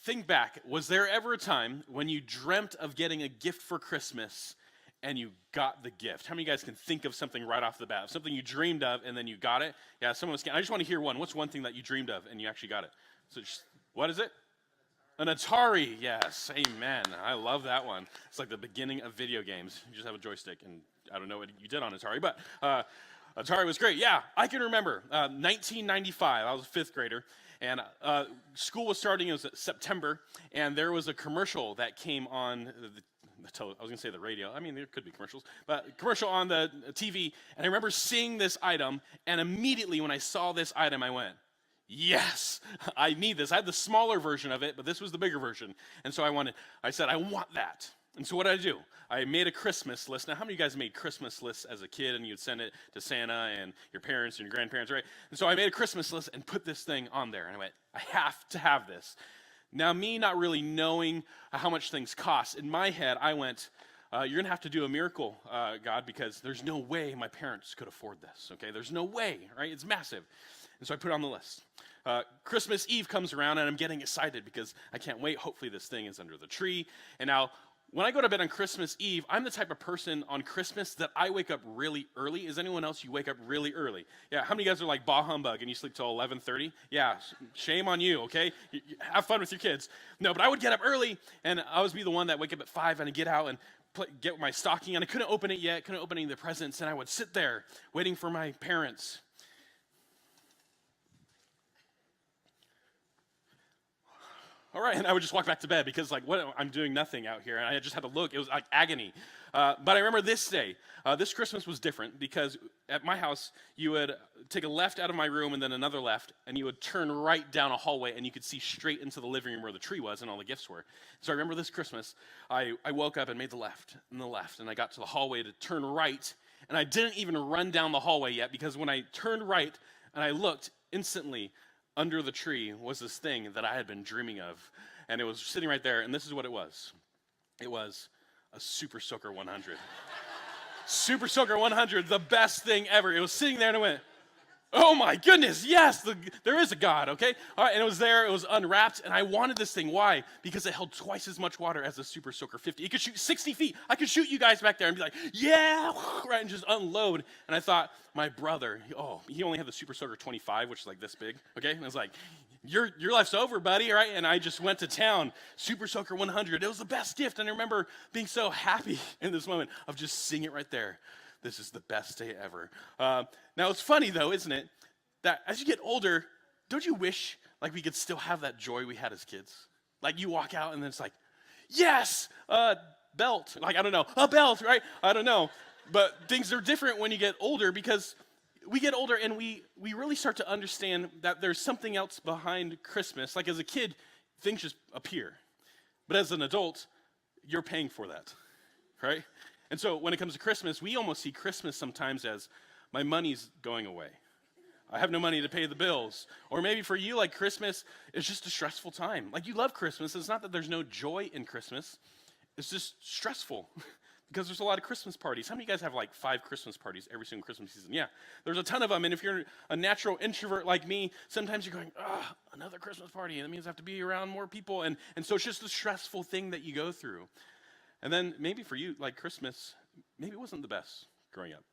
think back. Was there ever a time when you dreamt of getting a gift for Christmas and you got the gift? How many of you guys can think of something right off the bat? Something you dreamed of and then you got it? Yeah, some of us can. I just want to hear one. What's one thing that you dreamed of and you actually got it? So, what is it? An Atari. Yes, amen. I love that one. It's like the beginning of video games. You just have a joystick, and I don't know what you did on Atari, but Atari was great. Yeah, I can remember 1995. I was a fifth grader. And school was starting, it was September, and there was a commercial that came on I was going to say the radio. I mean, there could be commercials, but commercial on the TV. And I remember seeing this item, and immediately when I saw this item, I went, yes, I need this. I had the smaller version of it, but this was the bigger version. And so I said, I want that. And so what did I do? I made a Christmas list. Now, how many of you guys made Christmas lists as a kid and you'd send it to Santa and your parents and your grandparents, right? And so I made a Christmas list and put this thing on there. And I went, I have to have this. Now, me not really knowing how much things cost, in my head, I went, you're going to have to do a miracle, God, because there's no way my parents could afford this, okay? There's no way, right? It's massive. And so I put it on the list. Christmas Eve comes around, and I'm getting excited because I can't wait. Hopefully this thing is under the tree. And now, when I go to bed on Christmas Eve, I'm the type of person on Christmas that I wake up really early. Is anyone else, you wake up really early? Yeah, how many of you guys are like bah humbug and you sleep till 11:30? Yeah, shame on you, okay? You have fun with your kids. No, but I would get up early, and I always be the one that wake up at 5 and I'd get out and get my stocking, and I couldn't open it yet, couldn't open any of the presents, and I would sit there waiting for my parents. All right, and I would just walk back to bed because, like, what, I'm doing nothing out here, and I just had to look. It was like agony. But I remember this day. This Christmas was different because at my house, you would take a left out of my room and then another left, and you would turn right down a hallway, and you could see straight into the living room where the tree was and all the gifts were. So I remember this Christmas, I woke up and made the left, and I got to the hallway to turn right, and I didn't even run down the hallway yet because when I turned right and I looked instantly, under the tree was this thing that I had been dreaming of, and it was sitting right there, and this is what it was. It was a Super Soaker 100. Super Soaker 100, the best thing ever. It was sitting there, and I went, oh my goodness, yes, there is a God, okay? All right, and it was there, it was unwrapped, and I wanted this thing. Why? Because it held twice as much water as the Super Soaker 50. It could shoot 60 feet. I could shoot you guys back there and be like, yeah, right, and just unload. And I thought, my brother, he only had the Super Soaker 25, which is like this big, okay? And I was like, your life's over, buddy, right? And I just went to town, Super Soaker 100. It was the best gift, and I remember being so happy in this moment of just seeing it right there. This is the best day ever. Now, it's funny, though, isn't it, that as you get older, don't you wish, like, we could still have that joy we had as kids? Like, you walk out, and then it's like, yes, belt. Like, I don't know, a belt, right? I don't know. But things are different when you get older because we get older, and we really start to understand that there's something else behind Christmas. Like, as a kid, things just appear. But as an adult, you're paying for that, right? And so when it comes to Christmas, we almost see Christmas sometimes as my money's going away. I have no money to pay the bills. Or maybe for you, like, Christmas is just a stressful time. Like, you love Christmas. It's not that there's no joy in Christmas. It's just stressful because there's a lot of Christmas parties. How many of you guys have like 5 Christmas parties every single Christmas season? Yeah, there's a ton of them. And if you're a natural introvert like me, sometimes you're going, another Christmas party. And that means I have to be around more people. And so it's just a stressful thing that you go through. And then maybe for you, like, Christmas, maybe it wasn't the best growing up.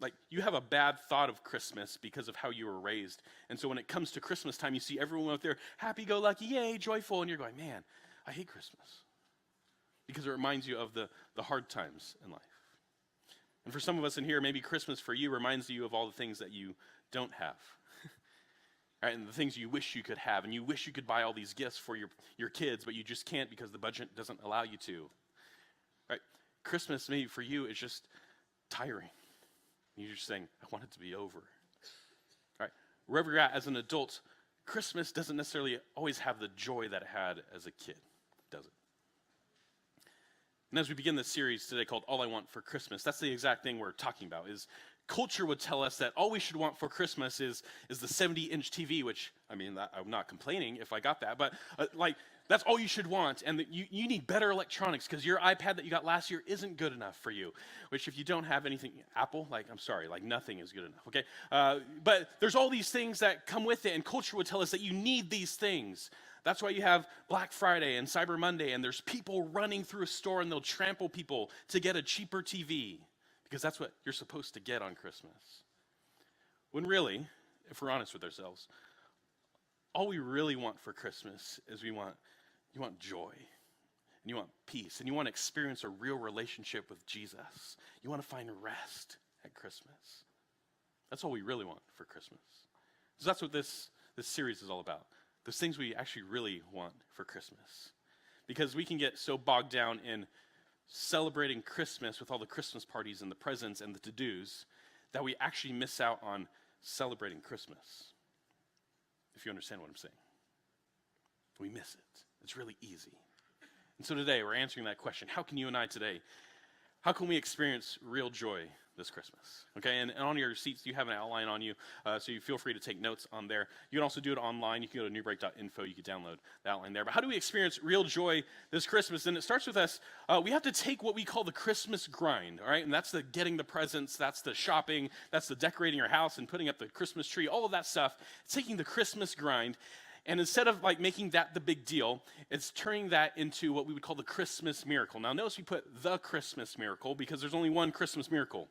Like, you have a bad thought of Christmas because of how you were raised. And so when it comes to Christmas time, you see everyone out there happy-go-lucky, yay, joyful, and you're going, man, I hate Christmas. Because it reminds you of the hard times in life. And for some of us in here, maybe Christmas for you reminds you of all the things that you don't have. Right, and the things you wish you could have, and you wish you could buy all these gifts for your kids, but you just can't because the budget doesn't allow you to. Right? Christmas, maybe for you, is just tiring. You're just saying, I want it to be over. Right? Wherever you're at as an adult, Christmas doesn't necessarily always have the joy that it had as a kid, does it? And as we begin this series today called All I Want for Christmas, that's the exact thing we're talking about, is culture would tell us that all we should want for Christmas is the 70-inch TV, which, I mean, I'm not complaining if I got that, but that's all you should want. And you need better electronics because your iPad that you got last year isn't good enough for you, which if you don't have anything, Apple, I'm sorry, nothing is good enough, okay? But there's all these things that come with it, and culture would tell us that you need these things. That's why you have Black Friday and Cyber Monday, and there's people running through a store and they'll trample people to get a cheaper TV, because that's what you're supposed to get on Christmas. When really, if we're honest with ourselves, all we really want for Christmas is you want joy, and you want peace, and you want to experience a real relationship with Jesus. You want to find rest at Christmas. That's all we really want for Christmas. So that's what this series is all about. Those things we actually really want for Christmas. Because we can get so bogged down in celebrating Christmas with all the Christmas parties and the presents and the to-dos that we actually miss out on celebrating Christmas. If you understand what I'm saying. We miss it. It's really easy. And so today we're answering that question. How can you and I today, how can we experience real joy this Christmas? Okay, and on your seats you have an outline on you, so you feel free to take notes on there. You can also do it online. You can go to newbreak.info. You can download the outline there. But how do we experience real joy this Christmas? And it starts with us. We have to take what we call the Christmas grind, all right? And that's the getting the presents, that's the shopping, that's the decorating your house and putting up the Christmas tree, all of that stuff. It's taking the Christmas grind, and instead of like making that the big deal, it's turning that into what we would call the Christmas miracle. Now notice we put the Christmas miracle because there's only one Christmas miracle.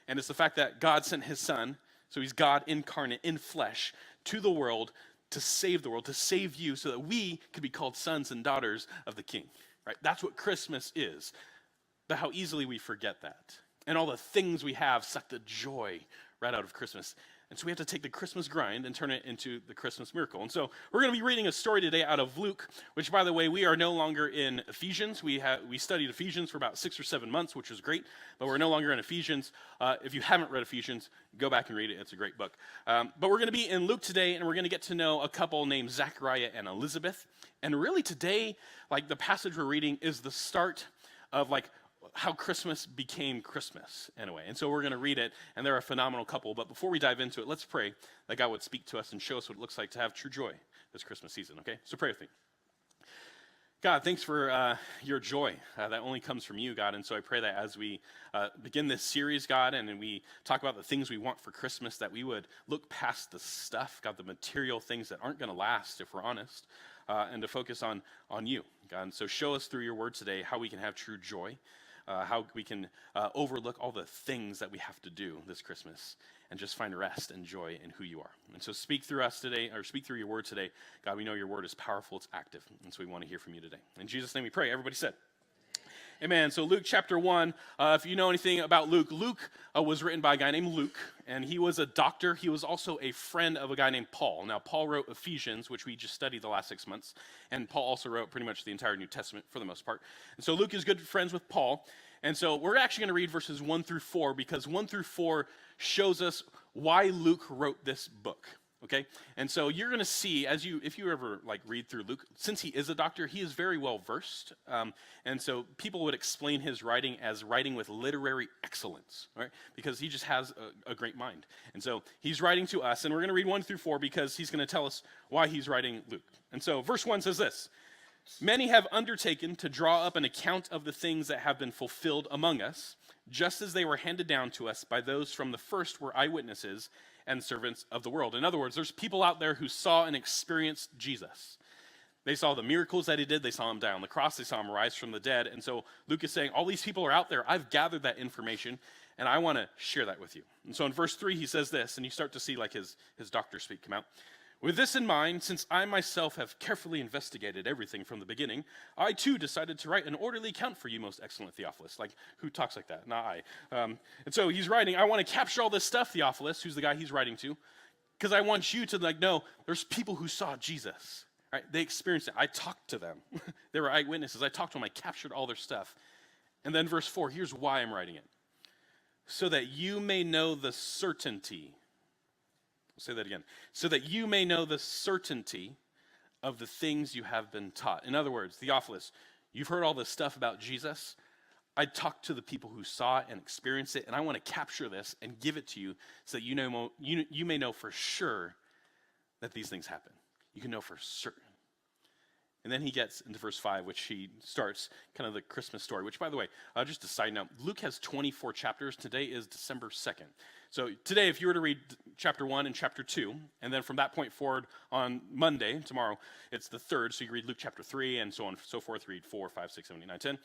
And it's the fact that God sent his son, so he's God incarnate in flesh, to the world to save the world, to save you so that we could be called sons and daughters of the King. Right? That's what Christmas is. But how easily we forget that. And all the things we have suck the joy right out of Christmas. And so we have to take the Christmas grind and turn it into the Christmas miracle. And so we're going to be reading a story today out of Luke, which, by the way, we are no longer in Ephesians. We studied Ephesians for about 6 or 7 months, which was great, but we're no longer in Ephesians. If you haven't read Ephesians, go back and read it. It's a great book. But we're going to be in Luke today, and we're going to get to know a couple named Zachariah and Elizabeth. And really today, like the passage we're reading is the start of like how Christmas became Christmas in a way. And so we're going to read it, and they're a phenomenal couple. But before we dive into it, let's pray that God would speak to us and show us what it looks like to have true joy this Christmas season, okay? So pray with me. God, thanks for your joy that only comes from you, God. And so I pray that as we begin this series, God, and we talk about the things we want for Christmas, that we would look past the stuff, God, the material things that aren't going to last, if we're honest, and to focus on you, God. And so show us through your word today how we can have true joy, how we can overlook all the things that we have to do this Christmas and just find rest and joy in who you are. And so speak through us today, or speak through your word today. God, we know your word is powerful, it's active, and so we want to hear from you today. In Jesus' name we pray. Everybody said, amen. So Luke chapter 1, if you know anything about Luke, Luke was written by a guy named Luke, and he was a doctor. He was also a friend of a guy named Paul. Now, Paul wrote Ephesians, which we just studied the last 6 months, and Paul also wrote pretty much the entire New Testament for the most part. And so Luke is good friends with Paul, and so we're actually going to read verses 1 through 4, because 1 through 4 shows us why Luke wrote this book. Okay, and so you're going to see, if you ever like read through Luke, since he is a doctor, he is very well versed, and so people would explain his writing as writing with literary excellence, right? Because he just has a great mind, and so he's writing to us, and we're going to read 1 through 4 because he's going to tell us why he's writing Luke. And so verse 1 says this: "Many have undertaken to draw up an account of the things that have been fulfilled among us, just as they were handed down to us by those from the first were eyewitnesses and servants of the world." In other words, there's people out there who saw and experienced Jesus. They saw the miracles that he did. They saw him die on the cross. They saw him rise from the dead. And so Luke is saying, all these people are out there. I've gathered that information, and I want to share that with you. And so in verse 3, he says this, and you start to see like his doctor speak come out. "With this in mind, since I myself have carefully investigated everything from the beginning, I too decided to write an orderly account for you, most excellent Theophilus." Like, who talks like that? Not I. And so he's writing, I want to capture all this stuff, Theophilus, who's the guy he's writing to, because I want you to like know there's people who saw Jesus. Right? They experienced it. I talked to them. They were eyewitnesses. I talked to them. I captured all their stuff. And then verse 4, here's why I'm writing it. "So that you may know the certainty." Say that again. "So that you may know the certainty of the things you have been taught." In other words, Theophilus, you've heard all this stuff about Jesus. I talked to the people who saw it and experienced it, and I want to capture this and give it to you so that you may know for sure that these things happen. You can know for certain. And then he gets into verse 5, which he starts kind of the Christmas story, which, by the way, just a side note, Luke has 24 chapters. Today is December 2nd. So today, if you were to read chapter 1 and chapter 2, and then from that point forward on Monday, tomorrow, it's the 3rd, so you read Luke chapter 3 and so on and so forth, read 4, 5, 6, 7, 8, 9, 10.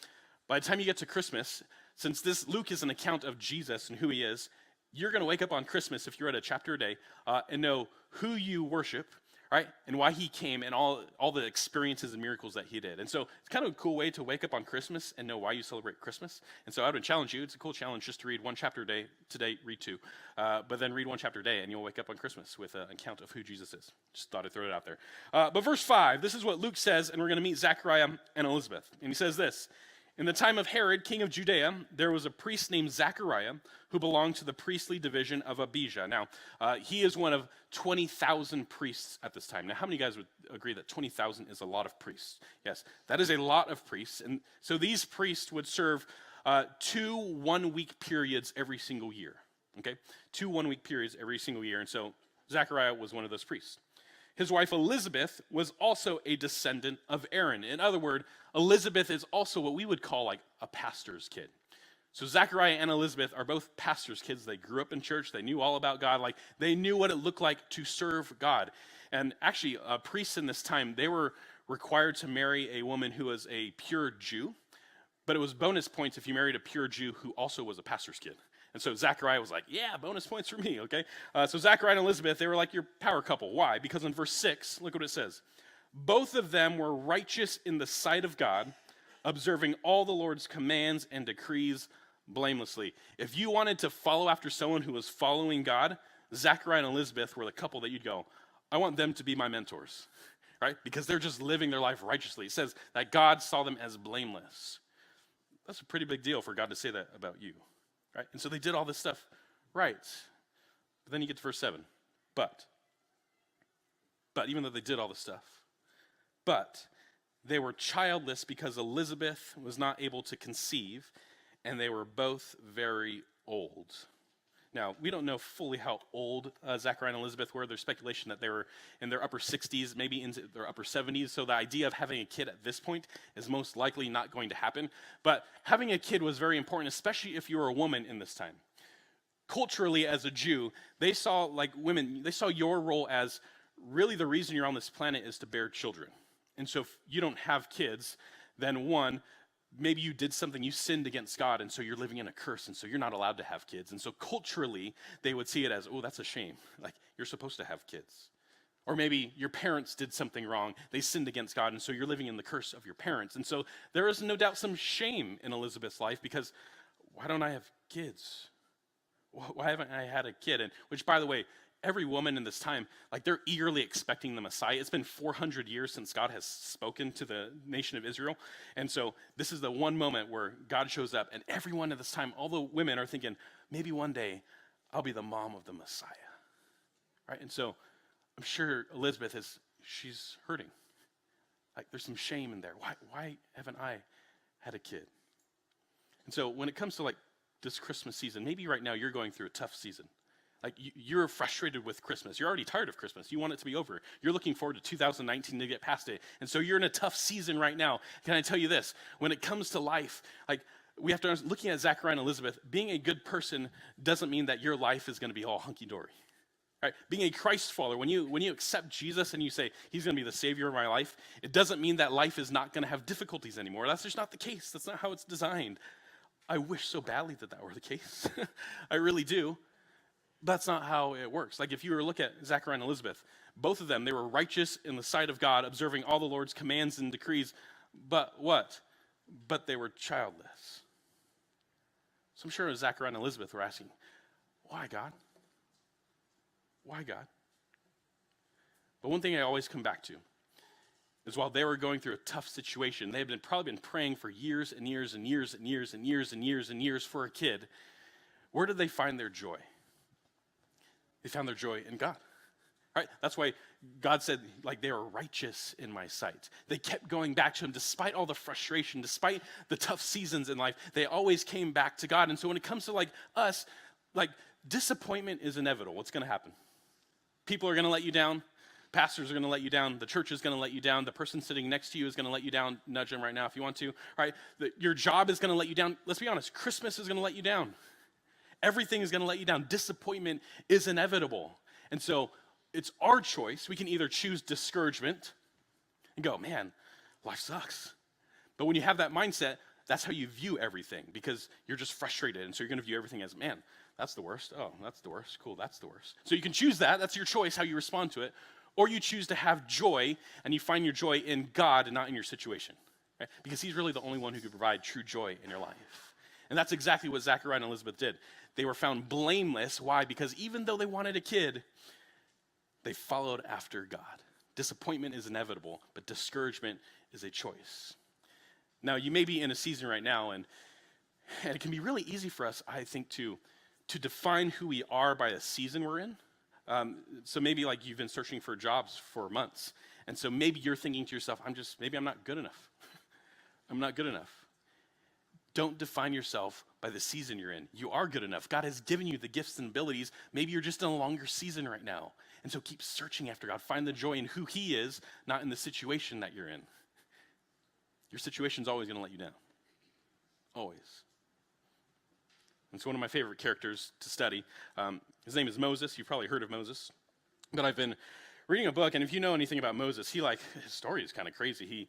By the time you get to Christmas, since this Luke is an account of Jesus and who he is, you're going to wake up on Christmas, if you read a chapter a day, and know who you worship, right, and why he came and all the experiences and miracles that he did. And so it's kind of a cool way to wake up on Christmas and know why you celebrate Christmas. And so I would challenge you, it's a cool challenge just to read one chapter a day. Today, read 2. But then read one chapter a day, and you'll wake up on Christmas with an account of who Jesus is. Just thought I'd throw it out there. But verse 5, this is what Luke says, and we're going to meet Zechariah and Elizabeth. And he says this: in the time of Herod, king of Judea, there was a priest named Zechariah who belonged to the priestly division of Abijah. Now, he is one of 20,000 priests at this time. Now, how many guys would agree that 20,000 is a lot of priests? Yes, that is a lot of priests. And so these priests would serve 2 one-week periods every single year. Okay, 2 one-week periods every single year. And so Zechariah was one of those priests. His wife Elizabeth was also a descendant of Aaron. In other words, Elizabeth is also what we would call like a pastor's kid. So Zechariah and Elizabeth are both pastors' kids. They grew up in church. They knew all about God. Like they knew what it looked like to serve God. And actually, priests in this time, they were required to marry a woman who was a pure Jew. But it was bonus points if you married a pure Jew who also was a pastor's kid. And so Zechariah was like, yeah, bonus points for me, okay? So Zechariah and Elizabeth, they were like your power couple. Why? Because in verse 6, look what it says. Both of them were righteous in the sight of God, observing all the Lord's commands and decrees blamelessly. If you wanted to follow after someone who was following God, Zechariah and Elizabeth were the couple that you'd go, I want them to be my mentors, right? Because they're just living their life righteously. It says that God saw them as blameless. That's a pretty big deal for God to say that about you. Right? And so they did all this stuff right. But then you get to verse 7. But even though they did all this stuff, but they were childless because Elizabeth was not able to conceive, and they were both very old. Now, we don't know fully how old Zechariah and Elizabeth were. There's speculation that they were in their upper 60s, maybe into their upper 70s. So the idea of having a kid at this point is most likely not going to happen. But having a kid was very important, especially if you were a woman in this time. Culturally, as a Jew, they saw like women, they saw your role as really the reason you're on this planet is to bear children. And so if you don't have kids, then one, maybe you did something, you sinned against God, and so you're living in a curse, and so you're not allowed to have kids. And so culturally, they would see it as, oh, that's a shame. Like, you're supposed to have kids. Or maybe your parents did something wrong. They sinned against God, and so you're living in the curse of your parents. And so there is no doubt some shame in Elizabeth's life because, why don't I have kids? Why haven't I had a kid? And which, by the way, every woman in this time, like they're eagerly expecting the Messiah. It's been 400 years since God has spoken to the nation of Israel. And so this is the one moment where God shows up, and everyone at this time, all the women are thinking, maybe one day I'll be the mom of the Messiah. Right? And so I'm sure Elizabeth she's hurting. Like there's some shame in there. Why haven't I had a kid? And so when it comes to like this Christmas season, maybe right now you're going through a tough season. Like you're frustrated with Christmas. You're already tired of Christmas. You want it to be over. You're looking forward to 2019 to get past it. And so you're in a tough season right now. Can I tell you this? When it comes to life, like we have to, looking at Zechariah and Elizabeth, being a good person doesn't mean that your life is going to be all hunky-dory. Right? Being a Christ follower, when you accept Jesus and you say, he's going to be the savior of my life, it doesn't mean that life is not going to have difficulties anymore. That's just not the case. That's not how it's designed. I wish so badly that were the case. I really do. That's not how it works. Like if you were to look at Zechariah and Elizabeth, both of them, they were righteous in the sight of God, observing all the Lord's commands and decrees. But what? But they were childless. So I'm sure Zechariah and Elizabeth were asking, why God? Why God? But one thing I always come back to is while they were going through a tough situation, they had probably been praying for years and years and years and years and years and years and years for a kid. Where did they find their joy? They found their joy in God, right? That's why God said, like, they are righteous in my sight. They kept going back to him despite all the frustration, despite the tough seasons in life. They always came back to God. And so when it comes to, like, us, like, disappointment is inevitable. What's going to happen? People are going to let you down. pastors are going to let you down. The church is going to let you down. The person sitting next to you is going to let you down. Nudge them right now if you want to. All right, your job is going to let you down. Let's be honest, Christmas is going to let you down. Everything is going to let you down. Disappointment is inevitable. And so it's our choice. We can either choose discouragement and go, man, life sucks. But when you have that mindset, that's how you view everything, because you're just frustrated. And so you're going to view everything as, man, that's the worst. Oh, that's the worst. Cool, that's the worst. So you can choose that. That's your choice, how you respond to it. Or you choose to have joy, and you find your joy in God and not in your situation. Right? Because he's really the only one who can provide true joy in your life. And that's exactly what Zachariah and Elizabeth did. They were found blameless. Why? Because even though they wanted a kid, they followed after God. Disappointment is inevitable, but discouragement is a choice. Now, you may be in a season right now, and it can be really easy for us, I think, to define who we are by a season we're in. So maybe like you've been searching for jobs for months, and so maybe you're thinking to yourself, maybe I'm not good enough. I'm not good enough. Don't define yourself by the season you're in. You are good enough. God has given you the gifts and abilities. Maybe you're just in a longer season right now. And so keep searching after God. Find the joy in who he is, not in the situation that you're in. Your situation's always going to let you down. Always. And so one of my favorite characters to study, his name is Moses. You've probably heard of Moses. But I've been reading a book, and if you know anything about Moses, his story is kind of crazy. He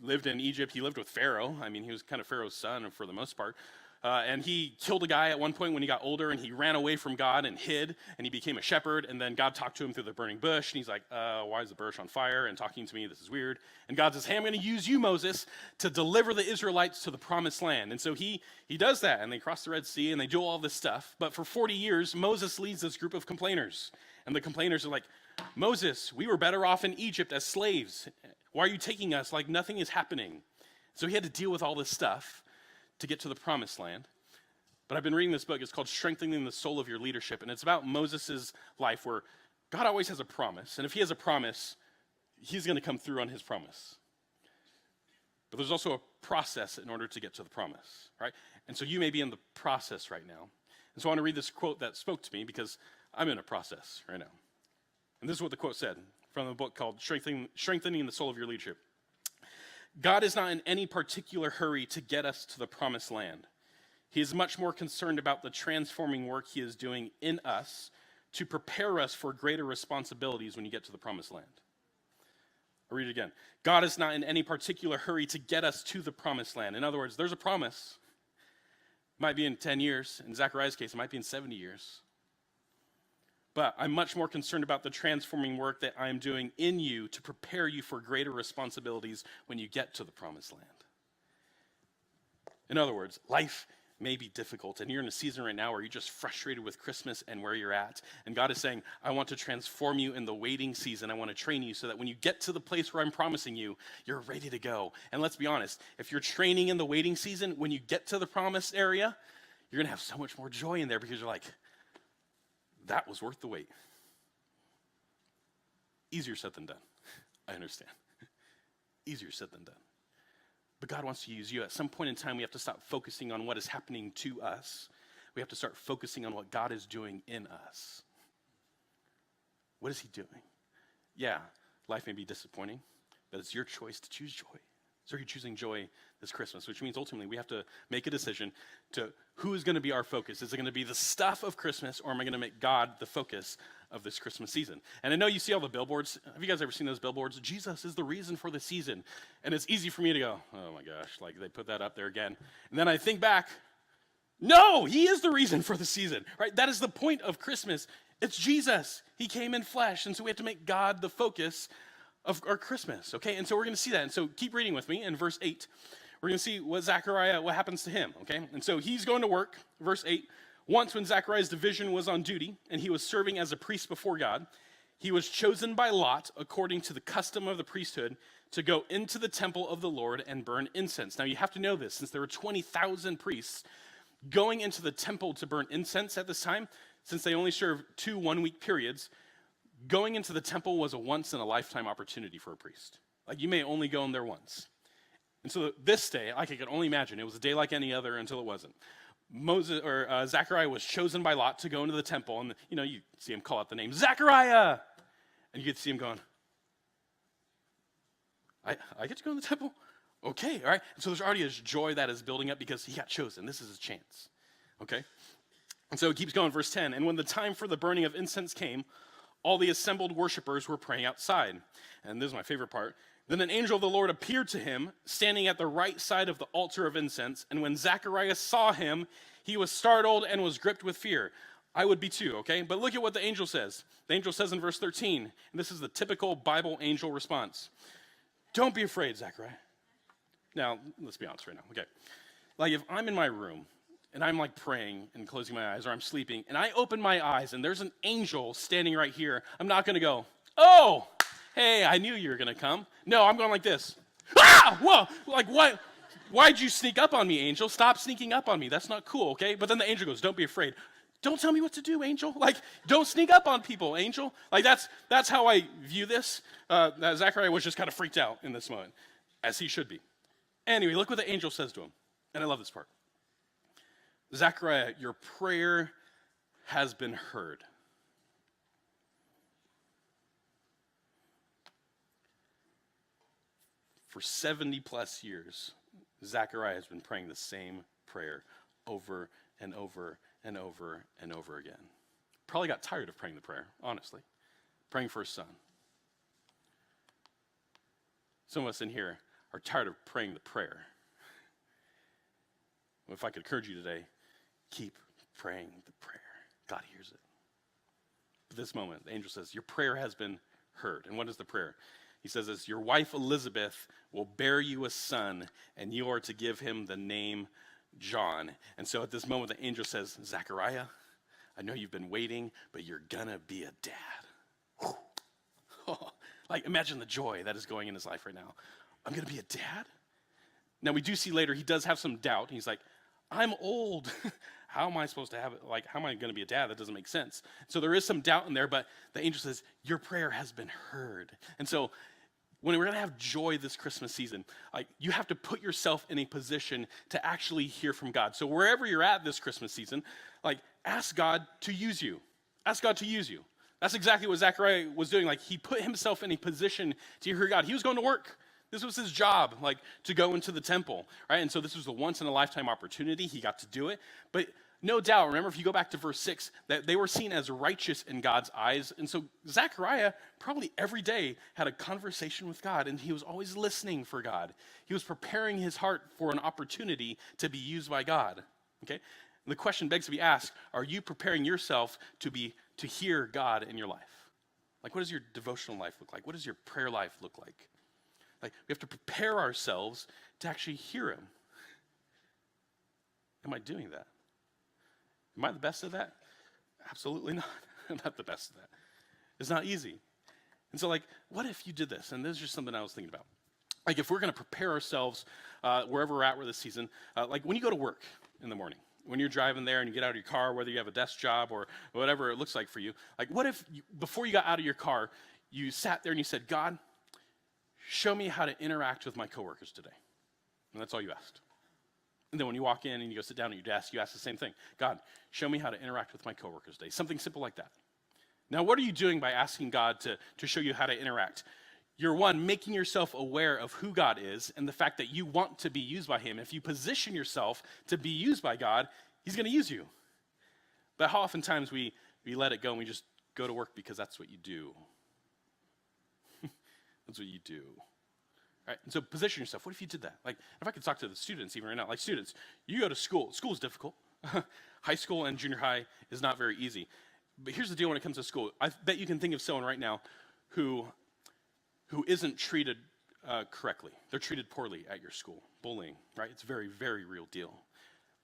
lived in Egypt. He lived with Pharaoh. He was kind of Pharaoh's son for the most part. And he killed a guy at one point when he got older, and he ran away from God and hid, and he became a shepherd. And then God talked to him through the burning bush, and he's like, why is the bush on fire? And talking to me, this is weird. And God says, hey, I'm going to use you, Moses, to deliver the Israelites to the promised land. And so he does that, and they cross the Red Sea, and they do all this stuff. But for 40 years, Moses leads this group of complainers. And the complainers are like, Moses, we were better off in Egypt as slaves. Why are you taking us like nothing is happening? So he had to deal with all this stuff to get to the promised land. But I've been reading this book. It's called Strengthening the Soul of Your Leadership. And it's about Moses' life where God always has a promise. And if he has a promise, he's going to come through on his promise. But there's also a process in order to get to the promise, right? And so you may be in the process right now. And so I want to read this quote that spoke to me because I'm in a process right now. And this is what the quote said from a book called Strengthening the Soul of Your Leadership. God is not in any particular hurry to get us to the promised land. He is much more concerned about the transforming work he is doing in us to prepare us for greater responsibilities when you get to the promised land. I'll read it again. God is not in any particular hurry to get us to the promised land. In other words, there's a promise. It might be in 10 years. In Zechariah's case, it might be in 70 years. But I'm much more concerned about the transforming work that I'm doing in you to prepare you for greater responsibilities when you get to the promised land. In other words, life may be difficult, and you're in a season right now where you're just frustrated with Christmas and where you're at. And God is saying, I want to transform you in the waiting season. I want to train you so that when you get to the place where I'm promising you, you're ready to go. And let's be honest, if you're training in the waiting season, when you get to the promised area, you're going to have so much more joy in there because you're like, that was worth the wait. Easier said than done. I understand. Easier said than done. But God wants to use you. At some point in time, we have to stop focusing on what is happening to us. We have to start focusing on what God is doing in us. What is he doing? Yeah, life may be disappointing, but it's your choice to choose joy. So you're choosing joy this Christmas, which means ultimately we have to make a decision to who is going to be our focus. Is it going to be the stuff of Christmas, or am I going to make God the focus of this Christmas season? And I know you see all the billboards. Have you guys ever seen those billboards? Jesus is the reason for the season. And it's easy for me to go, oh my gosh, like they put that up there again. And then I think back, no, he is the reason for the season, right? That is the point of Christmas. It's Jesus. He came in flesh. And so we have to make God the focus of our Christmas, okay? And so we're going to see that. And so keep reading with me in verse 8. We're going to see what happens to him, okay? And so he's going to work, verse 8. Once when Zechariah's division was on duty and he was serving as a priest before God, he was chosen by lot, according to the custom of the priesthood, to go into the temple of the Lord and burn incense. Now you have to know this, since there were 20,000 priests going into the temple to burn incense at this time, since they only served 2 one-week periods, going into the temple was a once-in-a-lifetime opportunity for a priest. Like, you may only go in there once. And so this day, I can only imagine, it was a day like any other until it wasn't. Zechariah was chosen by lot to go into the temple, and you see him call out the name, Zechariah! And you get to see him going, I get to go in the temple? Okay, all right. And so there's already a joy that is building up because he got chosen. This is his chance, okay? And so it keeps going, verse 10. And when the time for the burning of incense came, all the assembled worshipers were praying outside. And this is my favorite part. Then an angel of the Lord appeared to him, standing at the right side of the altar of incense. And when Zacharias saw him, he was startled and was gripped with fear. I would be too, okay? But look at what the angel says. The angel says in verse 13, and this is the typical Bible angel response. Don't be afraid, Zachariah. Now, let's be honest right now, okay? Like if I'm in my room and I'm like praying and closing my eyes or I'm sleeping and I open my eyes and there's an angel standing right here, I'm not going to go, oh, hey, I knew you were going to come. No, I'm going like this. Ah, whoa, like what? Why'd you sneak up on me, angel? Stop sneaking up on me. That's not cool, okay? But then the angel goes, don't be afraid. Don't tell me what to do, angel. Like, don't sneak up on people, angel. Like, that's how I view this. That Zechariah was just kind of freaked out in this moment, as he should be. Anyway, look what the angel says to him. And I love this part. Zechariah, your prayer has been heard. For 70 plus years, Zechariah has been praying the same prayer over and over and over and over again. Probably got tired of praying the prayer, honestly. Praying for his son. Some of us in here are tired of praying the prayer. If I could encourage you today, keep praying the prayer. God hears it. At this moment, the angel says, your prayer has been heard. And what is the prayer? He says this, your wife Elizabeth will bear you a son, and you are to give him the name John. And so at this moment, the angel says, Zechariah, I know you've been waiting, but you're gonna be a dad. Oh, like imagine the joy that is going in his life right now. I'm gonna be a dad? Now we do see later he does have some doubt. He's like, I'm old. How am I supposed to have it? Like, how am I gonna be a dad? That doesn't make sense. So there is some doubt in there, but the angel says, your prayer has been heard. And so when we're going to have joy this Christmas season, like you have to put yourself in a position to actually hear from God. So wherever you're at this Christmas season, like ask God to use you. Ask God to use you. That's exactly what Zechariah was doing. Like he put himself in a position to hear God. He was going to work. This was his job, like to go into the temple, right? And so this was a once in a lifetime opportunity. He got to do it. But no doubt, remember if you go back to verse 6, that they were seen as righteous in God's eyes. And so Zechariah probably every day had a conversation with God, and he was always listening for God. He was preparing his heart for an opportunity to be used by God, okay? And the question begs to be asked, are you preparing yourself to hear God in your life? Like what does your devotional life look like? What does your prayer life look like? Like we have to prepare ourselves to actually hear him. Am I doing that? Am I the best at that? Absolutely not. I'm not the best at that. It's not easy. And so like, what if you did this? And this is just something I was thinking about. Like if we're going to prepare ourselves wherever we're at with this season, like when you go to work in the morning, when you're driving there and you get out of your car, whether you have a desk job or whatever it looks like for you, like what if before you got out of your car, you sat there and you said, God, show me how to interact with my coworkers today. And that's all you asked. And then when you walk in and you go sit down at your desk, you ask the same thing. God, show me how to interact with my coworkers today. Something simple like that. Now, what are you doing by asking God to show you how to interact? You're one, making yourself aware of who God is and the fact that you want to be used by him. If you position yourself to be used by God, he's going to use you. But how oftentimes we let it go and we just go to work because that's what you do. That's what you do. Right? And so position yourself. What if you did that? Like, if I could talk to the students even right now. Like, students, you go to school. School is difficult. High school and junior high is not very easy. But here's the deal when it comes to school. I bet you can think of someone right now who isn't treated correctly. They're treated poorly at your school. Bullying, right? It's a very, very real deal.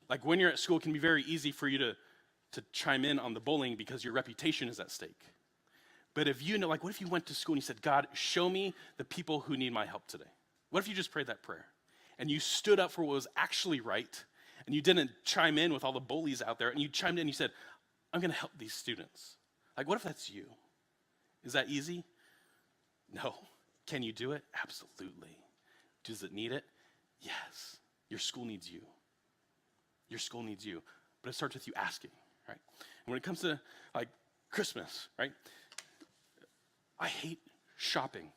Like, when you're at school, it can be very easy for you to chime in on the bullying because your reputation is at stake. But if you know, like, what if you went to school and you said, God, show me the people who need my help today? What if you just prayed that prayer? And you stood up for what was actually right, and you didn't chime in with all the bullies out there, and you chimed in and you said, I'm going to help these students. Like, what if that's you? Is that easy? No. Can you do it? Absolutely. Does it need it? Yes. Your school needs you. Your school needs you. But it starts with you asking, right? And when it comes to, like, Christmas, right? I hate shopping.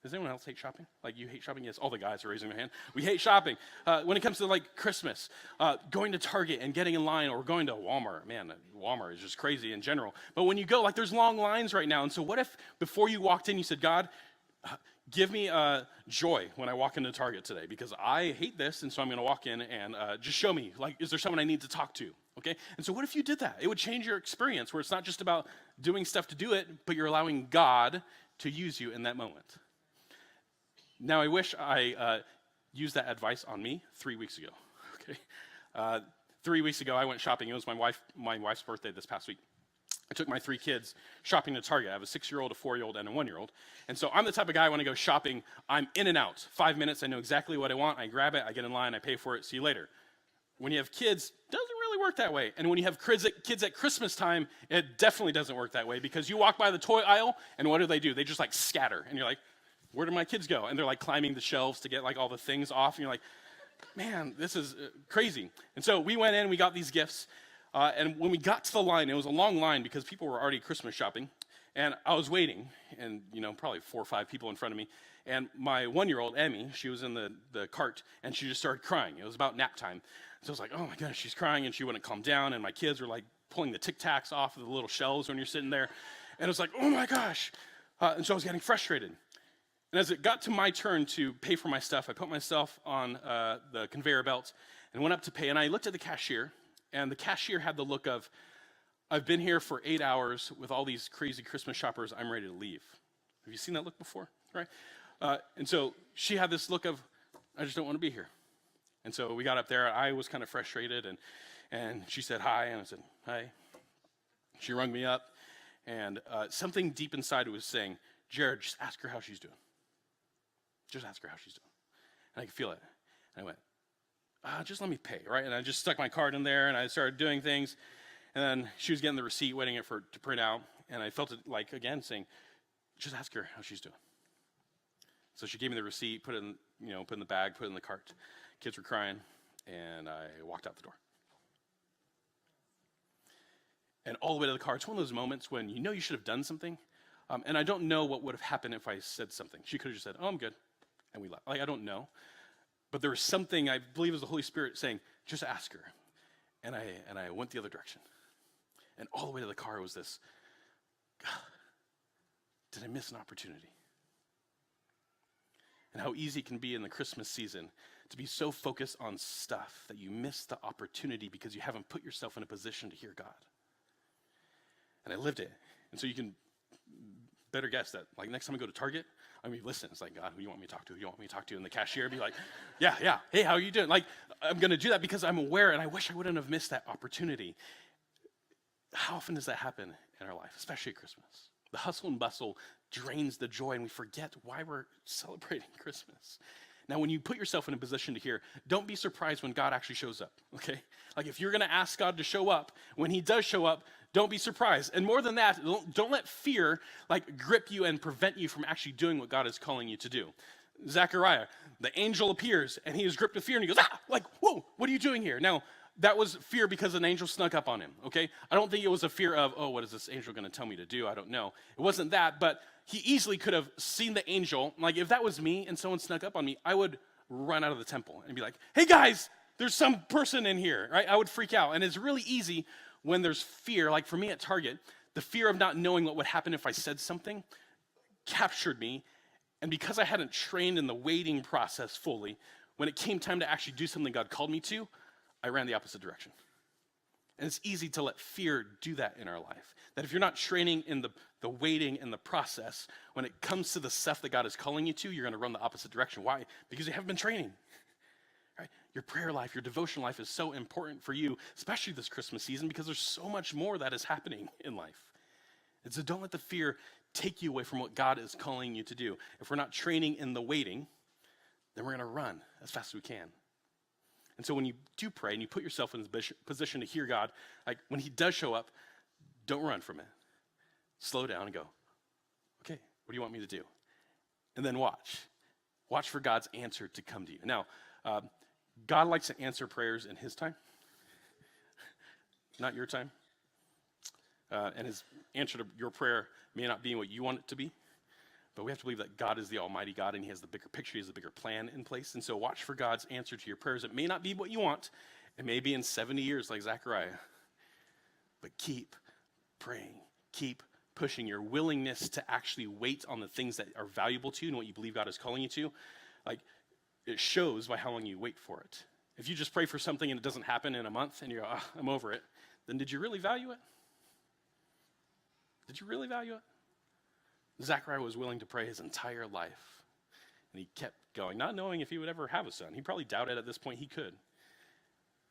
Does anyone else hate shopping? Like, you hate shopping? Yes, all the guys are raising their hand. We hate shopping. When it comes to, like, Christmas, going to Target and getting in line, or going to Walmart. Man, Walmart is just crazy in general. But when you go, like, there's long lines right now. And so what if before you walked in, you said, God, give me joy when I walk into Target today, because I hate this, and so I'm going to walk in and just show me, like, is there someone I need to talk to? Okay? And so what if you did that? It would change your experience, where it's not just about doing stuff to do it, but you're allowing God to use you in that moment. Now, I wish I used that advice on me 3 weeks ago. Okay, 3 weeks ago, I went shopping. It was my wife's birthday this past week. I took my 3 kids shopping to Target. I have a 6-year-old, a 4-year-old, and a 1-year-old. And so I'm the type of guy, when I go shopping, I'm in and out. 5 minutes, I know exactly what I want. I grab it, I get in line, I pay for it, see you later. When you have kids, it doesn't really work that way. And when you have kids at Christmas time, it definitely doesn't work that way, because you walk by the toy aisle, and what do? They just, like, scatter. And you're like, where did my kids go? And they're, like, climbing the shelves to get, like, all the things off. And you're like, man, this is crazy. And so we went in, we got these gifts. And when we got to the line, it was a long line because people were already Christmas shopping. And I was waiting, and, probably 4 or 5 people in front of me. And my 1-year-old, Emmy, she was in the cart, and she just started crying. It was about nap time. So I was like, oh, my gosh, she's crying, and she wouldn't calm down. And my kids were, like, pulling the Tic Tacs off of the little shelves when you're sitting there. And it was like, oh, my gosh. And so I was getting frustrated. And as it got to my turn to pay for my stuff, I put myself on the conveyor belt and went up to pay. And I looked at the cashier, and the cashier had the look of, I've been here for 8 hours with all these crazy Christmas shoppers. I'm ready to leave. Have you seen that look before? Right? And so she had this look of, I just don't want to be here. And so we got up there. I was kind of frustrated, and she said hi, and I said, hi. She rung me up, and something deep inside was saying, Jared, just ask her how she's doing. Just ask her how she's doing. And I could feel it. And I went, just let me pay, right? And I just stuck my card in there, and I started doing things. And then she was getting the receipt, waiting for it to print out. And I felt it, like, again, saying, just ask her how she's doing. So she gave me the receipt, put it in, put it in the bag, put it in the cart. Kids were crying, and I walked out the door. And all the way to the car, it's one of those moments when you should have done something. And I don't know what would have happened if I said something. She could have just said, oh, I'm good. And we left. Like, I don't know. But there was something, I believe it was the Holy Spirit saying, just ask her. And I went the other direction. And all the way to the car was this, God, did I miss an opportunity? And how easy it can be in the Christmas season to be so focused on stuff that you miss the opportunity because you haven't put yourself in a position to hear God. And I lived it. And so you can better guess that, like, next time I go to Target, I'm going to listen. It's like, God, who do you want me to talk to? Who do you want me to talk to? And the cashier would be like, yeah. Hey, how are you doing? Like, I'm going to do that because I'm aware, and I wish I wouldn't have missed that opportunity. How often does that happen in our life, especially at Christmas? The hustle and bustle drains the joy, and we forget why we're celebrating Christmas. Now, when you put yourself in a position to hear, don't be surprised when God actually shows up, okay? Like, if you're going to ask God to show up, when he does show up, don't be surprised. And more than that, don't let fear, like, grip you and prevent you from actually doing what God is calling you to do. Zechariah, the angel appears, and he is gripped with fear, and he goes, like, whoa, what are you doing here? Now, that was fear because an angel snuck up on him, okay? I don't think it was a fear of, oh, what is this angel going to tell me to do? I don't know. It wasn't that, but he easily could have seen the angel. Like, if that was me and someone snuck up on me, I would run out of the temple and be like, hey, guys, there's some person in here, right? I would freak out. And it's really easy when there's fear. Like, for me at Target, the fear of not knowing what would happen if I said something captured me. And because I hadn't trained in the waiting process fully, when it came time to actually do something God called me to, I ran the opposite direction. And it's easy to let fear do that in our life. That if you're not training in the waiting and the process, when it comes to the stuff that God is calling you to, you're going to run the opposite direction. Why? Because you haven't been training. Right? Your prayer life, your devotion life is so important for you, especially this Christmas season, because there's so much more that is happening in life. And so don't let the fear take you away from what God is calling you to do. If we're not training in the waiting, then we're going to run as fast as we can. And so when you do pray and you put yourself in this position to hear God, like when he does show up, don't run from it. Slow down and go, okay, what do you want me to do? And then watch. Watch for God's answer to come to you. Now, God likes to answer prayers in his time, not your time. And his answer to your prayer may not be what you want it to be. But we have to believe that God is the Almighty God, and he has the bigger picture, he has the bigger plan in place. And so watch for God's answer to your prayers. It may not be what you want. It may be in 70 years like Zechariah. But keep praying. Keep pushing. Your willingness to actually wait on the things that are valuable to you and what you believe God is calling you to, like, it shows by how long you wait for it. If you just pray for something and it doesn't happen in a month and you go, I'm over it, then did you really value it? Did you really value it? Zechariah was willing to pray his entire life. And he kept going, not knowing if he would ever have a son. He probably doubted at this point he could.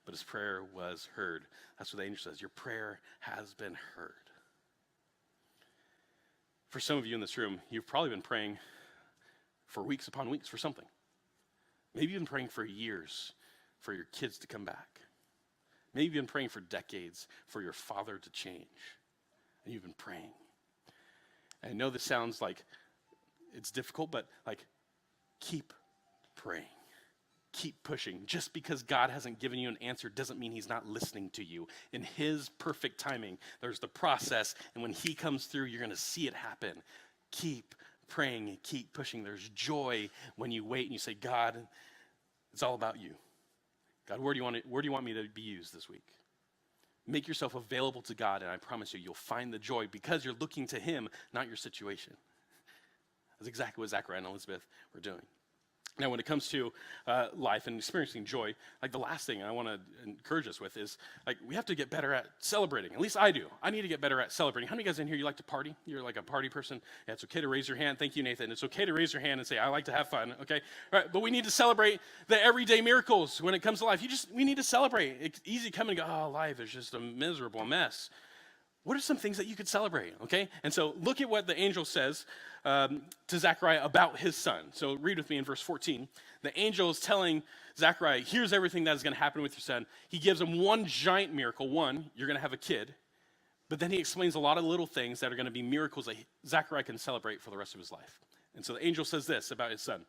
But his prayer was heard. That's what the angel says. Your prayer has been heard. For some of you in this room, you've probably been praying for weeks upon weeks for something. Maybe you've been praying for years for your kids to come back. Maybe you've been praying for decades for your father to change. And you've been praying. And I know this sounds like it's difficult, but like, keep praying. Keep pushing. Just because God hasn't given you an answer doesn't mean he's not listening to you. In his perfect timing, there's the process, and when he comes through, you're going to see it happen. Keep praying and keep pushing. There's joy when you wait and you say, God, it's all about you. God, where do you want me to be used this week? Make yourself available to God, and I promise you, you'll find the joy because you're looking to him, not your situation. That's exactly what Zechariah and Elizabeth were doing. Now, when it comes to life and experiencing joy, like the last thing I want to encourage us with is, like, we have to get better at celebrating. At least I do. I need to get better at celebrating. How many of you guys in here, you like to party? You're like a party person? Yeah, it's okay to raise your hand. Thank you, Nathan. It's okay to raise your hand and say, I like to have fun, okay? All right, but we need to celebrate the everyday miracles when it comes to life. We need to celebrate. It's easy to come and go, oh, life is just a miserable mess. What are some things that you could celebrate, okay? And so look at what the angel says to Zechariah about his son. So read with me in verse 14. The angel is telling Zechariah, here's everything that is going to happen with your son. He gives him one giant miracle. One, you're going to have a kid. But then he explains a lot of little things that are going to be miracles that Zechariah can celebrate for the rest of his life. And so the angel says this about his son.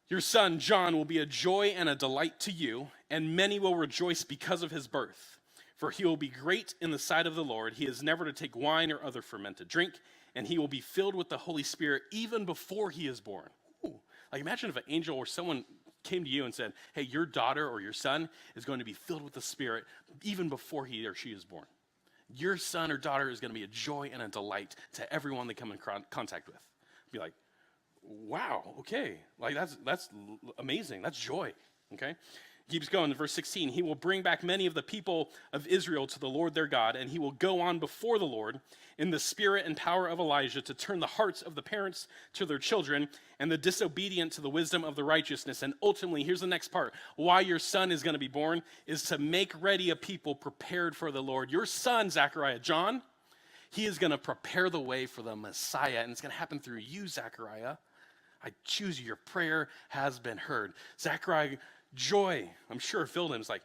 Your son, John, will be a joy and a delight to you, and many will rejoice because of his birth. For he will be great in the sight of the Lord. He is never to take wine or other fermented drink, and he will be filled with the Holy Spirit even before he is born. Ooh. Like, imagine if an angel or someone came to you and said, hey, your daughter or your son is going to be filled with the Spirit even before he or she is born. Your son or daughter is going to be a joy and a delight to everyone they come in contact with. Be like, wow, okay. Like, that's amazing. That's joy, okay? Keeps going in verse 16. He will bring back many of the people of Israel to the Lord their God, and he will go on before the Lord in the spirit and power of Elijah to turn the hearts of the parents to their children and the disobedient to the wisdom of the righteousness. And ultimately, here's the next part. Why your son is going to be born is to make ready a people prepared for the Lord. Your son, Zechariah, John, he is going to prepare the way for the Messiah, and it's going to happen through you, Zechariah. I choose you. Your prayer has been heard. Zechariah, joy, I'm sure, filled him. It's like,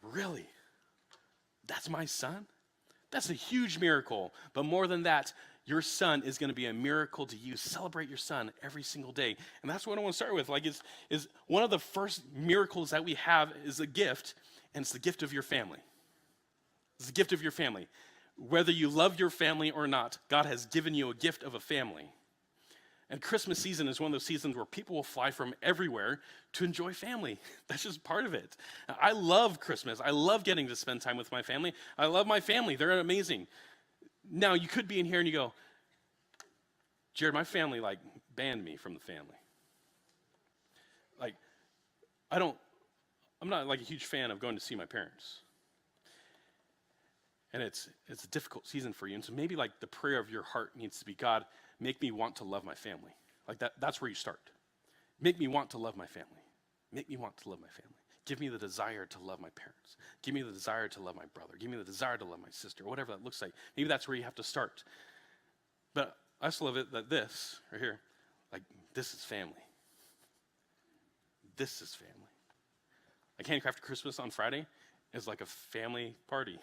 really? That's my son? That's a huge miracle. But more than that, your son is going to be a miracle to you. Celebrate your son every single day. And that's what I want to start with. Like, is one of the first miracles that we have is a gift, and it's the gift of your family. It's the gift of your family. Whether you love your family or not, God has given you a gift of a family. And Christmas season is one of those seasons where people will fly from everywhere to enjoy family. That's just part of it. I love Christmas. I love getting to spend time with my family. I love my family. They're amazing. Now, you could be in here and you go, Jared, my family, like, banned me from the family. Like, I'm not, like, a huge fan of going to see my parents. And it's a difficult season for you. And so maybe, like, the prayer of your heart needs to be, God, make me want to love my family. Like, that's where you start. Make me want to love my family. Make me want to love my family. Give me the desire to love my parents. Give me the desire to love my brother. Give me the desire to love my sister, whatever that looks like. Maybe that's where you have to start. But I just love it that this, right here, like, this is family. This is family. Like, Handcrafted Christmas on Friday is like a family party.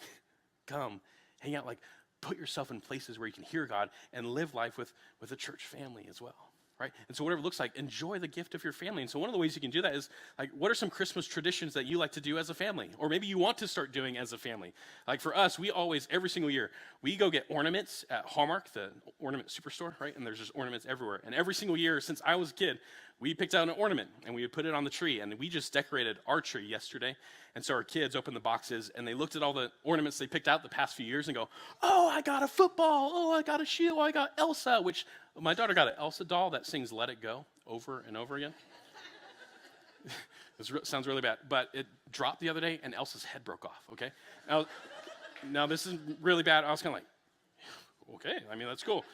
Come, hang out, like, put yourself in places where you can hear God and live life with a church family as well. right? And so whatever it looks like, enjoy the gift of your family. And so one of the ways you can do that is, like, what are some Christmas traditions that you like to do as a family? Or maybe you want to start doing as a family. Like for us, we always, every single year, we go get ornaments at Hallmark, the ornament superstore, right? And there's just ornaments everywhere. And every single year since I was a kid, we picked out an ornament and we would put it on the tree. And we just decorated our tree yesterday. And so our kids opened the boxes and they looked at all the ornaments they picked out the past few years and go, oh, I got a football. Oh, I got a shoe. Oh, I got Elsa, which my daughter got an Elsa doll that sings Let It Go over and over again. Sounds really bad, but it dropped the other day and Elsa's head broke off, okay? Now this is really bad. I was kind of like, okay, I mean, that's cool.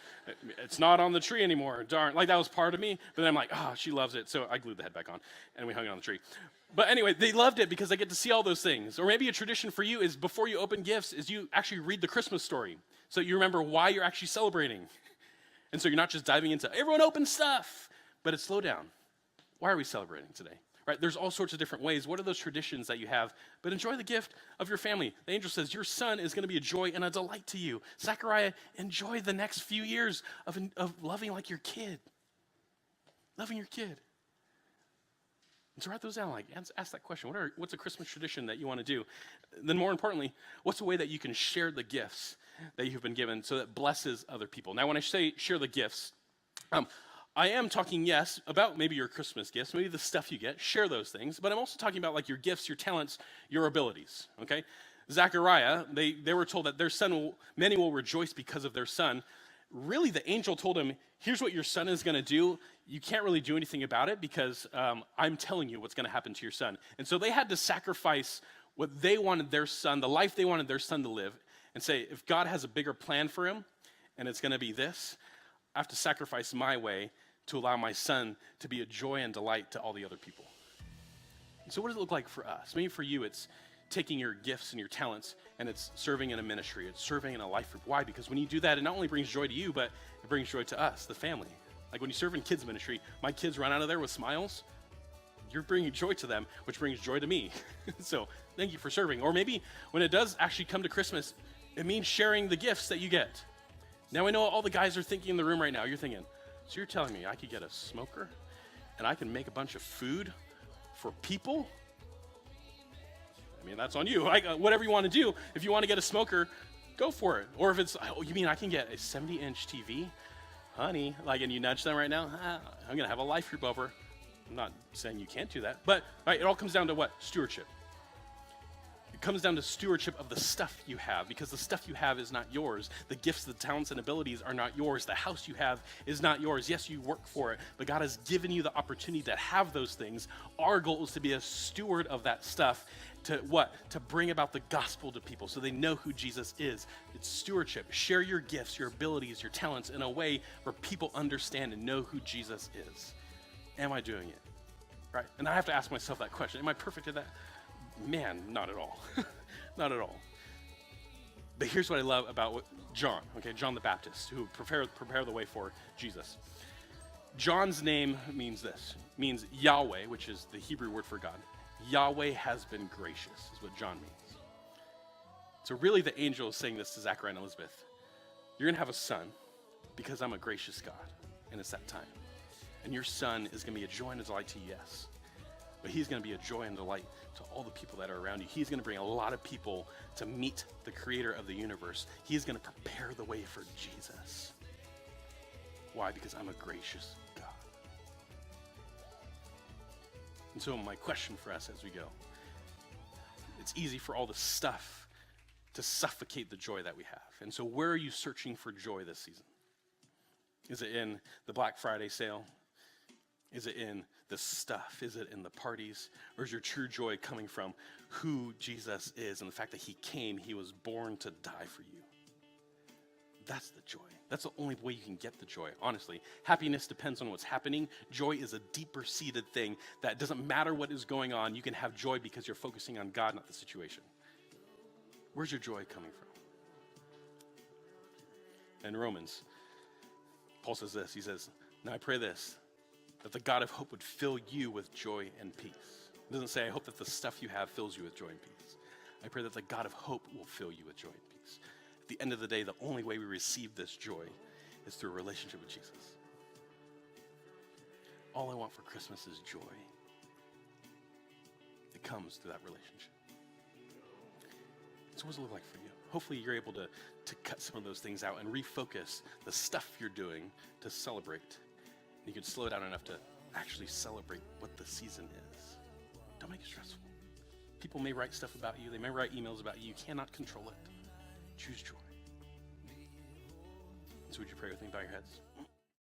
It's not on the tree anymore, darn. Like, that was part of me, but then I'm like, she loves it. So I glued the head back on, and we hung it on the tree. But anyway, they loved it because they get to see all those things. Or maybe a tradition for you is before you open gifts is you actually read the Christmas story so you remember why you're actually celebrating. And so you're not just diving into, everyone open stuff, but it's slow down. Why are we celebrating today? Right? There's all sorts of different ways. What are those traditions that you have? But enjoy the gift of your family. The angel says, your son is going to be a joy and a delight to you. Zechariah, enjoy the next few years of loving like your kid. Loving your kid. And so write those down, like, ask that question. What's a Christmas tradition that you want to do? Then more importantly, what's a way that you can share the gifts that you've been given so that blesses other people? Now, when I say share the gifts, I am talking, yes, about maybe your Christmas gifts, maybe the stuff you get, share those things, but I'm also talking about like your gifts, your talents, your abilities, okay? Zechariah, they were told that their son, many will rejoice because of their son. Really, the angel told him, here's what your son is going to do. You can't really do anything about it because I'm telling you what's going to happen to your son. And so they had to sacrifice what they wanted their son, the life they wanted their son to live, and say, if God has a bigger plan for him, and it's going to be this, I have to sacrifice my way to allow my son to be a joy and delight to all the other people. And so what does it look like for us? Maybe for you, it's taking your gifts and your talents, and it's serving in a ministry. It's serving in a life group. Why? Because when you do that, it not only brings joy to you, but it brings joy to us, the family. Like when you serve in kids ministry, my kids run out of there with smiles. You're bringing joy to them, which brings joy to me. So thank you for serving. Or maybe when it does actually come to Christmas, it means sharing the gifts that you get. Now I know all the guys are thinking in the room right now. You're thinking, so you're telling me I could get a smoker and I can make a bunch of food for people? I mean, that's on you. Whatever you want to do. If you want to get a smoker, go for it. Or if it's, oh, you mean I can get a 70-inch TV? Honey, like, and you nudge them right now, I'm going to have a life group over. I'm not saying you can't do that. But right, it all comes down to what? Stewardship. It comes down to stewardship of the stuff you have, because the stuff you have is not yours. The gifts, the talents, and abilities are not yours. The house you have is not yours. Yes, you work for it, but God has given you the opportunity to have those things. Our goal is to be a steward of that stuff. To what? To bring about the gospel to people so they know who Jesus is. It's stewardship. Share your gifts, your abilities, your talents in a way where people understand and know who Jesus is. Am I doing it? Right? And I have to ask myself that question. Am I perfect at that? Man, not at all. Not at all. But here's what I love about John, okay, John the Baptist, who prepare the way for Jesus. John's name means this, means Yahweh, which is the Hebrew word for God. Yahweh has been gracious, is what John means. So really the angel is saying this to Zechariah and Elizabeth. You're going to have a son because I'm a gracious God, and it's that time. And your son is going to be a joy and a delight to you, yes. But he's going to be a joy and delight to all the people that are around you. He's going to bring a lot of people to meet the creator of the universe. He's going to prepare the way for Jesus. Why? Because I'm a gracious God. And so my question for us as we go, it's easy for all the stuff to suffocate the joy that we have. And so where are you searching for joy this season? Is it in the Black Friday sale? Is it in the stuff? Is it in the parties? Or is your true joy coming from who Jesus is and the fact that he came, he was born to die for you? That's the joy. That's the only way you can get the joy, honestly. Happiness depends on what's happening. Joy is a deeper seated thing that doesn't matter what is going on. You can have joy because you're focusing on God, not the situation. Where's your joy coming from? In Romans, Paul says this. He says, now I pray this, that the God of hope would fill you with joy and peace. It doesn't say, I hope that the stuff you have fills you with joy and peace. I pray that the God of hope will fill you with joy and peace. At the end of the day, the only way we receive this joy is through a relationship with Jesus. all I want for Christmas is joy. It comes through that relationship. So what does it look like for you? Hopefully you're able to cut some of those things out and refocus the stuff you're doing to celebrate. You can slow down enough to actually celebrate what the season is. Don't make it stressful. People may write stuff about you. They may write emails about you. You cannot control it. Choose joy. So would you pray with me? Bow your heads.